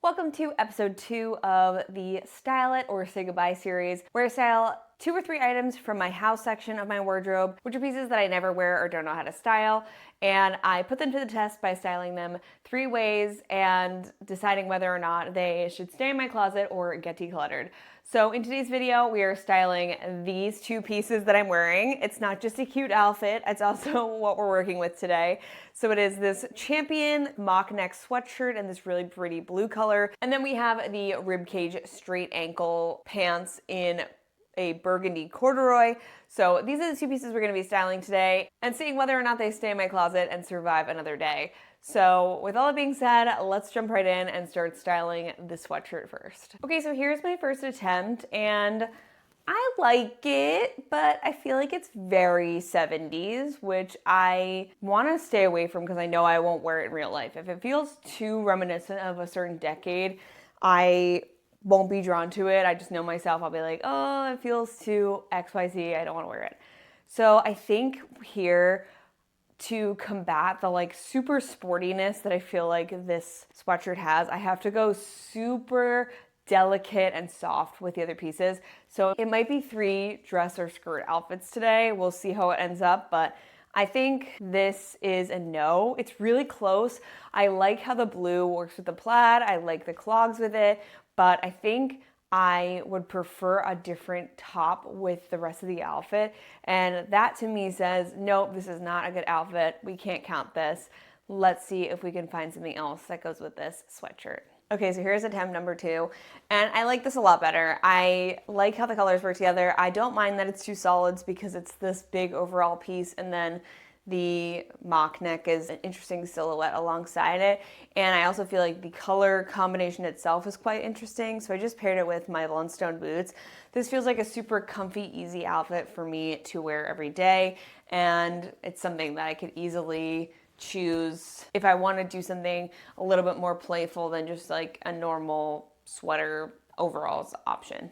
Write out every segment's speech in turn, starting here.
Welcome to episode 2 of the Style It or Say Goodbye series, where I style 2 or 3 items from my house section of my wardrobe, which are pieces that I never wear or don't know how to style, and I put them to the test by styling them 3 ways and deciding whether or not they should stay in my closet or get decluttered. So in today's video, we are styling these 2 pieces that I'm wearing. It's not just a cute outfit, it's also what we're working with today. So it is this Champion mock neck sweatshirt in this really pretty blue color. And then we have the ribcage straight ankle pants in a burgundy corduroy. So these are the 2 pieces we're gonna be styling today and seeing whether or not they stay in my closet and survive another day. So with all that being said, let's jump right in and start styling the sweatshirt first. Okay, so here's my first attempt, and I like it, but I feel like it's very 70s, which I want to stay away from because I know I won't wear it in real life. If it feels too reminiscent of a certain decade, I won't be drawn to it. I just know myself. I'll be like, oh, it feels too XYZ. I don't want to wear it. So I think here, to combat the super sportiness that I feel like this sweatshirt has, I have to go super delicate and soft with the other pieces. So it might be 3 dress or skirt outfits today. We'll see how it ends up, but I think this is a no. It's really close. I like how the blue works with the plaid. I like the clogs with it, but I think I would prefer a different top with the rest of the outfit. And that to me says, nope, this is not a good outfit. We can't count this. Let's see if we can find something else that goes with this sweatshirt. Okay, so here's attempt number 2, and I like this a lot better. I like how the colors work together. I don't mind that it's 2 solids because it's this big overall piece, and then the mock neck is an interesting silhouette alongside it. And I also feel like the color combination itself is quite interesting, so I just paired it with my Blundstone boots. This feels like a super comfy, easy outfit for me to wear every day, and it's something that I could easily choose if I want to do something a little bit more playful than just like a normal sweater overalls option.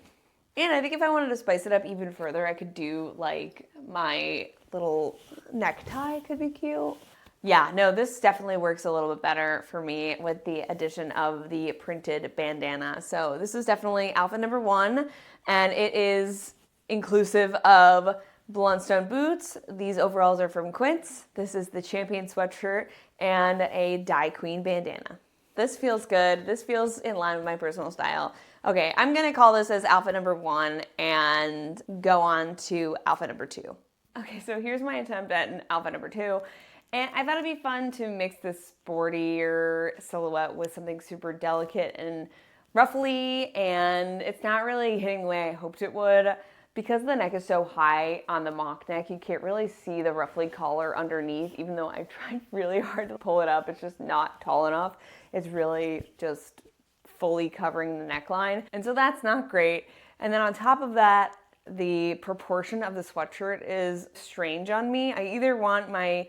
And I think if I wanted to spice it up even further, I could do like my little necktie could be cute. Yeah, no, this definitely works a little bit better for me with the addition of the printed bandana. So this is definitely outfit number 1, and it is inclusive of Blundstone boots. These overalls are from Quince. This is the Champion sweatshirt and a Dye Queen bandana. This feels good. This feels in line with my personal style. Okay, I'm gonna call this as outfit number 1 and go on to outfit number 2. Okay, so here's my attempt at outfit number 2. And I thought it'd be fun to mix this sportier silhouette with something super delicate and ruffly, and it's not really hitting the way I hoped it would. Because the neck is so high on the mock neck, you can't really see the ruffly collar underneath, even though I've tried really hard to pull it up. It's just not tall enough. It's really just fully covering the neckline. And so that's not great. And then on top of that, the proportion of the sweatshirt is strange on me. I either want my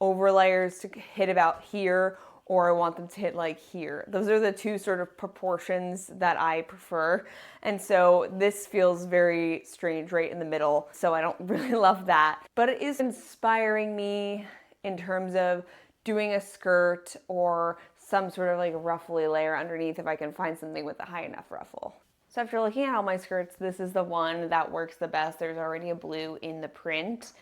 overlayers to hit about here, or I want them to hit like here. Those are the 2 sort of proportions that I prefer. And so this feels very strange right in the middle. So I don't really love that. But it is inspiring me in terms of doing a skirt or some sort of like ruffly layer underneath if I can find something with a high enough ruffle. So after looking at all my skirts, this is the one that works the best. There's already a blue in the print,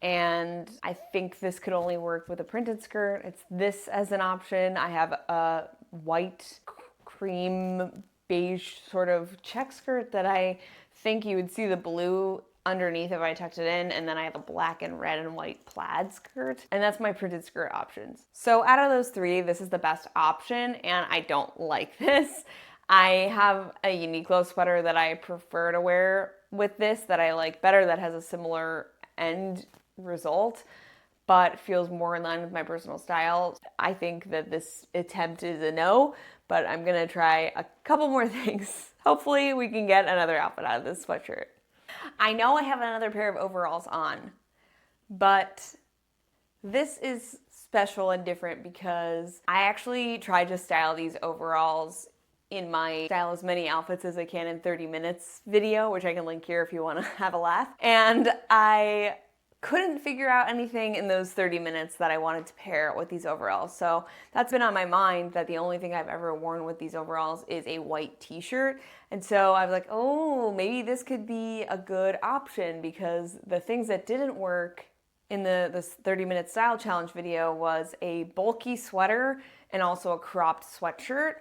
and I think this could only work with a printed skirt. It's this as an option. I have a white cream beige sort of check skirt that I think you would see the blue underneath if I tucked it in, and then I have a black and red and white plaid skirt, and that's my printed skirt options. So out of those 3, this is the best option, and I don't like this. I have a Uniqlo sweater that I prefer to wear with this that I like better, that has a similar end result, but feels more in line with my personal style. I think that this attempt is a no, but I'm gonna try a couple more things. Hopefully we can get another outfit out of this sweatshirt. I know I have another pair of overalls on, but this is special and different because I actually tried to style these overalls in my Style As Many Outfits As I Can in 30 Minutes video, which I can link here if you want to have a laugh. And I couldn't figure out anything in those 30 minutes that I wanted to pair with these overalls. So that's been on my mind, that the only thing I've ever worn with these overalls is a white t-shirt. And so I was like, oh, maybe this could be a good option, because the things that didn't work in this 30-minute style challenge video was a bulky sweater and also a cropped sweatshirt.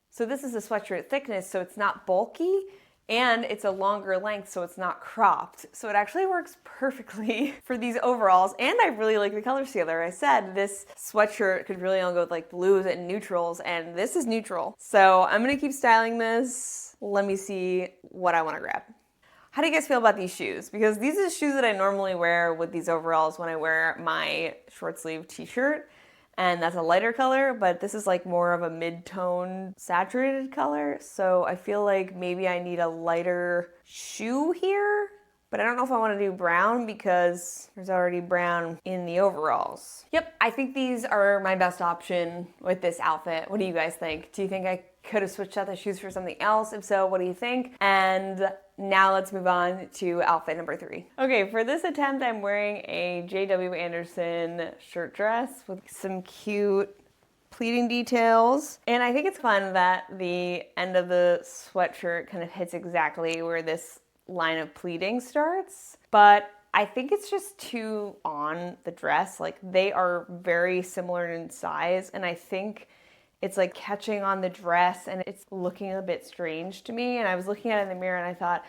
So this is a sweatshirt thickness, so it's not bulky, and it's a longer length, so it's not cropped. So it actually works perfectly for these overalls, and I really like the colors together. I said this sweatshirt could really only go with like blues and neutrals, and this is neutral. So I'm gonna keep styling this. Let me see what I wanna grab. How do you guys feel about these shoes? Because these are the shoes that I normally wear with these overalls when I wear my short sleeve t-shirt. And that's a lighter color, but this is like more of a mid-tone saturated color. So I feel like maybe I need a lighter shoe here, but I don't know if I want to do brown because there's already brown in the overalls. Yep, I think these are my best option with this outfit. What do you guys think? Do you think I could have switched out the shoes for something else? If so, what do you think? And now let's move on to outfit number 3. Okay, for this attempt, I'm wearing a J.W. Anderson shirt dress with some cute pleating details. And I think it's fun that the end of the sweatshirt kind of hits exactly where this line of pleating starts. But I think it's just too on the dress. Like, they are very similar in size, and I think it's like catching on the dress and it's looking a bit strange to me. And I was looking at it in the mirror and I thought,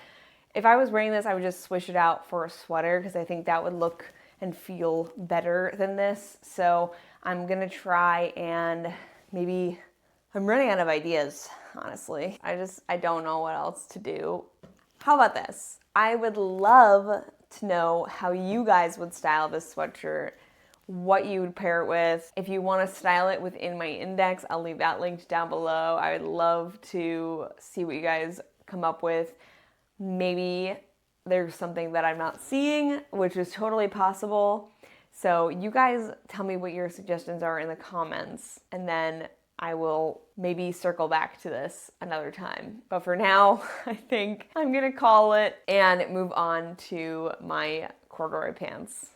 if I was wearing this, I would just swish it out for a sweater, because I think that would look and feel better than this. So I'm gonna try, and maybe I'm running out of ideas, honestly. I don't know what else to do. How about this? I would love to know how you guys would style this sweatshirt, what you would pair it with. If you want to style it within my index, I'll leave that linked down below. I would love to see what you guys come up with. Maybe there's something that I'm not seeing, which is totally possible. So you guys tell me what your suggestions are in the comments, and then I will maybe circle back to this another time. But for now, I think I'm gonna call it and move on to my corduroy pants.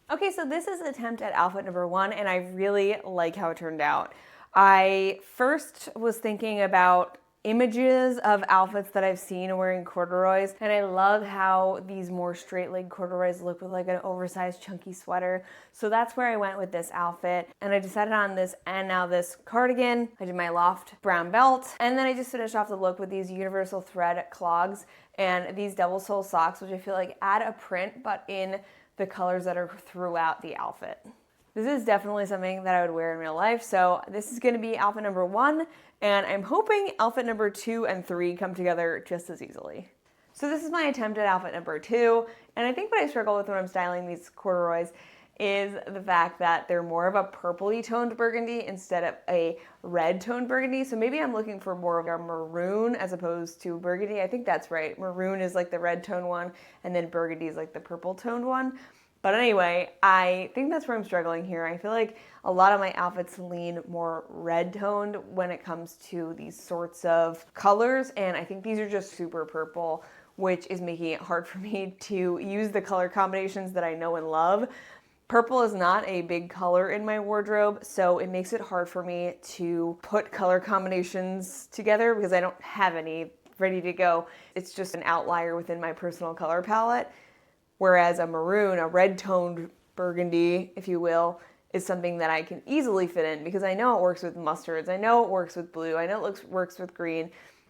Okay, so this is attempt at outfit number 1, and I really like how it turned out. I first was thinking about images of outfits that I've seen wearing corduroys, and I love how these more straight leg corduroys look with like an oversized chunky sweater. So that's where I went with this outfit, and I decided on this and now this cardigan. I did my loft brown belt, and then I just finished off the look with these universal thread clogs and these double sole socks, which I feel like add a print but in the colors that are throughout the outfit. This is definitely something that I would wear in real life. So this is gonna be outfit number 1, and I'm hoping outfit number 2 and 3 come together just as easily. So this is my attempt at outfit number 2, and I think what I struggle with when I'm styling these corduroys is the fact that they're more of a purpley toned burgundy instead of a red toned burgundy. So maybe I'm looking for more of a maroon as opposed to burgundy. I think that's right. Maroon is like the red toned one, and then burgundy is like the purple toned one. But anyway, I think that's where I'm struggling here. I feel like a lot of my outfits lean more red toned when it comes to these sorts of colors, and I think these are just super purple, which is making it hard for me to use the color combinations that I know and love. Purple is not a big color in my wardrobe, so it makes it hard for me to put color combinations together because I don't have any ready to go. It's just an outlier within my personal color palette. Whereas a maroon, a red-toned burgundy, if you will, is something that I can easily fit in because I know it works with mustards, I know it works with blue, I know it works with green.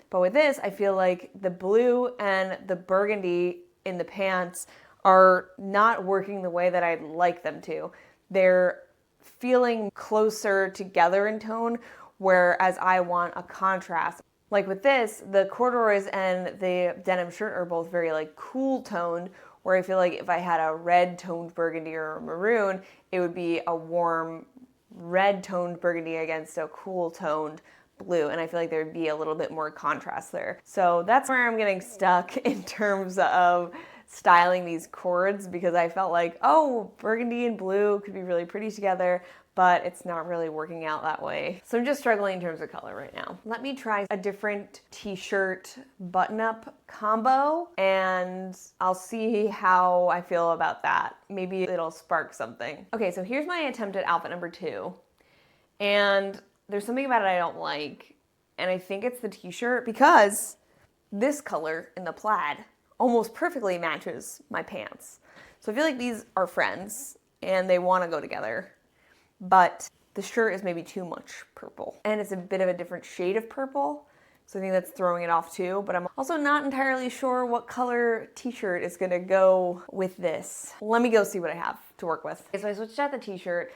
But with this, I feel like the blue and the burgundy in the pants are not working the way that I'd like them to. They're feeling closer together in tone, whereas I want a contrast. Like with this, the corduroys and the denim shirt are both very like cool toned, where I feel like if I had a red toned burgundy or a maroon, it would be a warm red toned burgundy against a cool toned blue. And I feel like there'd be a little bit more contrast there. So that's where I'm getting stuck in terms of styling these cords, because I felt like, oh, burgundy and blue could be really pretty together, but it's not really working out that way. So I'm just struggling in terms of color right now. Let me try a different t-shirt button-up combo and I'll see how I feel about that. Maybe it'll spark something. Okay, so here's my attempt at outfit number 2. And there's something about it I don't like. And I think it's the t-shirt because this color in the plaid almost perfectly matches my pants. So I feel like these are friends and they want to go together. But the shirt is maybe too much purple. And it's a bit of a different shade of purple. So I think that's throwing it off too. But I'm also not entirely sure what color t-shirt is gonna go with this. Let me go see what I have to work with. Okay, so I switched out the t-shirt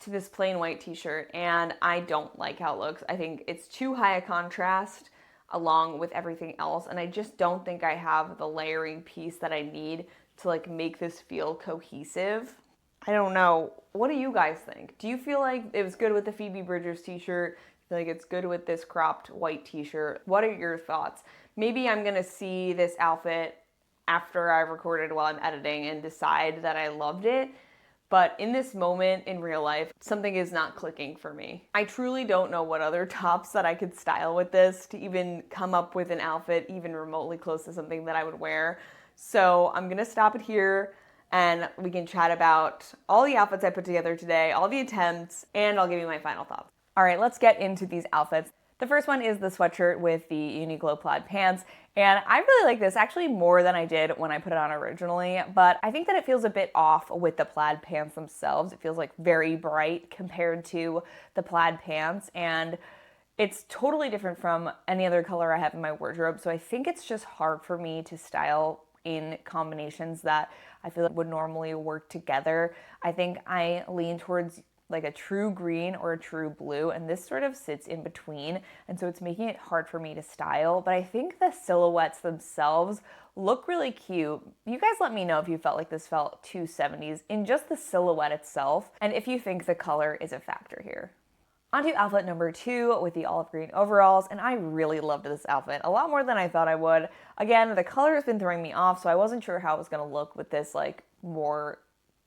to this plain white t-shirt and I don't like how it looks. I think it's too high a contrast along with everything else. And I just don't think I have the layering piece that I need to like make this feel cohesive. I don't know. What do you guys think? Do you feel like it was good with the Phoebe Bridgers t-shirt? Feel like it's good with this cropped white t-shirt? What are your thoughts? Maybe I'm gonna see this outfit after I've recorded while I'm editing and decide that I loved it. But in this moment in real life, something is not clicking for me. I truly don't know what other tops that I could style with this to even come up with an outfit even remotely close to something that I would wear. So I'm gonna stop it here and we can chat about all the outfits I put together today, all the attempts, and I'll give you my final thoughts. All right, let's get into these outfits. The first one is the sweatshirt with the Uniqlo plaid pants, and I really like this actually more than I did when I put it on originally, but I think that it feels a bit off with the plaid pants themselves. It feels like very bright compared to the plaid pants, and it's totally different from any other color I have in my wardrobe, so I think it's just hard for me to style in combinations that I feel like would normally work together. I think I lean towards like a true green or a true blue, and this sort of sits in between, and so it's making it hard for me to style, but I think the silhouettes themselves look really cute. You guys let me know if you felt like this felt too 70s in just the silhouette itself, and if you think the color is a factor here. On to outfit number 2 with the olive green overalls, and I really loved this outfit, a lot more than I thought I would. Again, the color has been throwing me off, so I wasn't sure how it was gonna look with this like more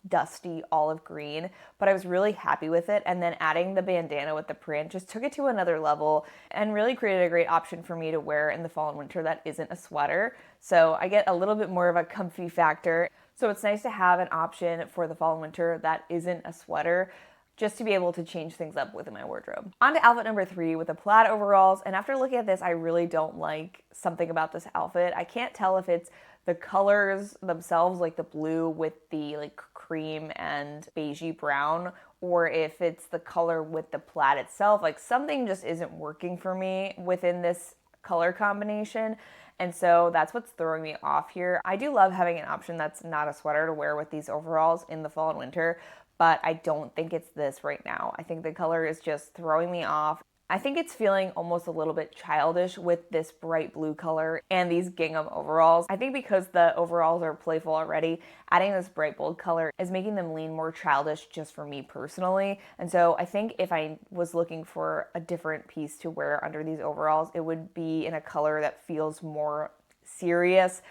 dusty olive green, but I was really happy with it, and then adding the bandana with the print just took it to another level and really created a great option for me to wear in the fall and winter that isn't a sweater. So I get a little bit more of a comfy factor. So it's nice to have an option for the fall and winter that isn't a sweater, just to be able to change things up within my wardrobe. On to outfit number 3 with the plaid overalls, and after looking at this, I really don't like something about this outfit. I can't tell if it's the colors themselves, like the blue with the like cream and beigey brown, or if it's the color with the plaid itself. Like something just isn't working for me within this color combination. And so that's what's throwing me off here. I do love having an option that's not a sweater to wear with these overalls in the fall and winter, but I don't think it's this right now. I think the color is just throwing me off. I think it's feeling almost a little bit childish with this bright blue color and these gingham overalls. I think because the overalls are playful already, adding this bright bold color is making them lean more childish just for me personally. And so I think if I was looking for a different piece to wear under these overalls, it would be in a color that feels more serious,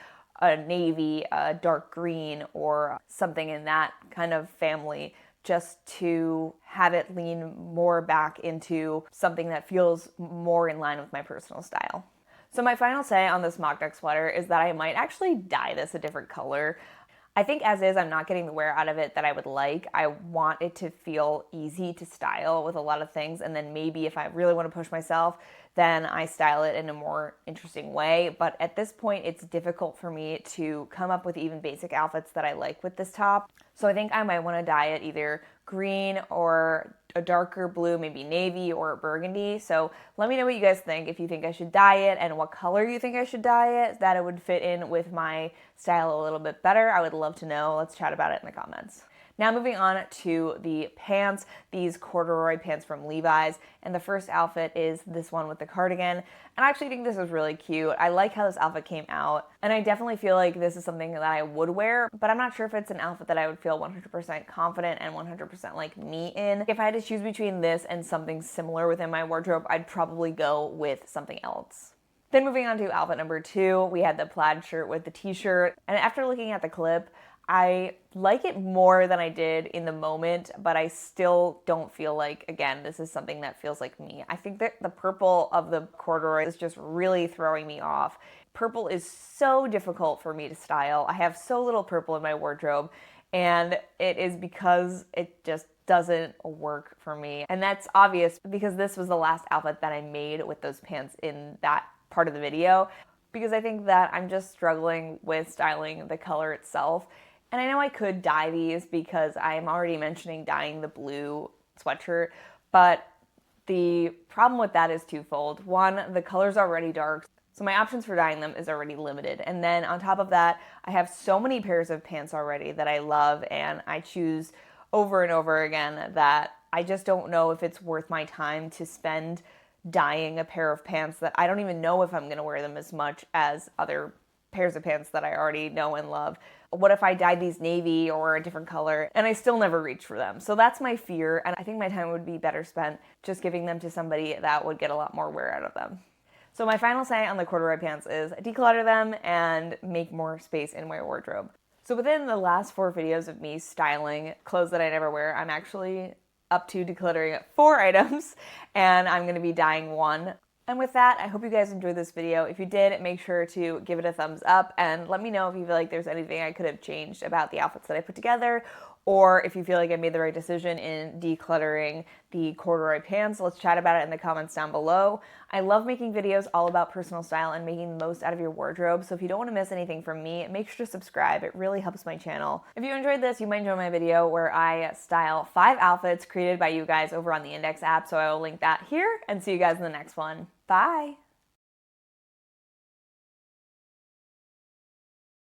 a navy, a dark green, or something in that kind of family, just to have it lean more back into something that feels more in line with my personal style. So my final say on this mock neck sweater is that I might actually dye this a different color. I think as is, I'm not getting the wear out of it that I would like. I want it to feel easy to style with a lot of things, and then maybe if I really want to push myself, then I style it in a more interesting way. But at this point, it's difficult for me to come up with even basic outfits that I like with this top. So I think I might want to dye it either green or a darker blue, maybe navy or burgundy. So let me know what you guys think, if you think I should dye it and what color you think I should dye it, that it would fit in with my style a little bit better. I would love to know. Let's chat about it in the comments. Now moving on to the pants, these corduroy pants from Levi's, and the first outfit is this one with the cardigan, and I actually think this is really cute. I like how this outfit came out, and I definitely feel like this is something that I would wear, but I'm not sure if it's an outfit that I would feel 100% confident and 100% like me in. If I had to choose between this and something similar within my wardrobe, I'd probably go with something else. Then moving on to outfit number 2, we had the plaid shirt with the t-shirt, and after looking at the clip, I like it more than I did in the moment, but I still don't feel like, again, this is something that feels like me. I think that the purple of the corduroy is just really throwing me off. Purple is so difficult for me to style. I have so little purple in my wardrobe, and it is because it just doesn't work for me. And that's obvious because this was the last outfit that I made with those pants in that part of the video, because I think that I'm just struggling with styling the color itself. And I know I could dye these because I'm already mentioning dyeing the blue sweatshirt, but the problem with that is twofold. One, the color's already dark, so my options for dyeing them is already limited. And then on top of that, I have so many pairs of pants already that I love and I choose over and over again that I just don't know if it's worth my time to spend dyeing a pair of pants that I don't even know if I'm going to wear them as much as other pairs of pants that I already know and love. What if I dyed these navy or a different color and I still never reach for them? So that's my fear, and I think my time would be better spent just giving them to somebody that would get a lot more wear out of them. So my final say on the corduroy pants is declutter them and make more space in my wardrobe. So within the last 4 videos of me styling clothes that I never wear, I'm actually up to decluttering 4 items, and I'm going to be dyeing 1. And with that, I hope you guys enjoyed this video. If you did, make sure to give it a thumbs up and let me know if you feel like there's anything I could have changed about the outfits that I put together, or if you feel like I made the right decision in decluttering the corduroy pants. Let's chat about it in the comments down below. I love making videos all about personal style and making the most out of your wardrobe, so if you don't want to miss anything from me, make sure to subscribe. It really helps my channel. If you enjoyed this, you might enjoy my video where I style 5 outfits created by you guys over on the Index app, so I will link that here, and see you guys in the next one. Bye!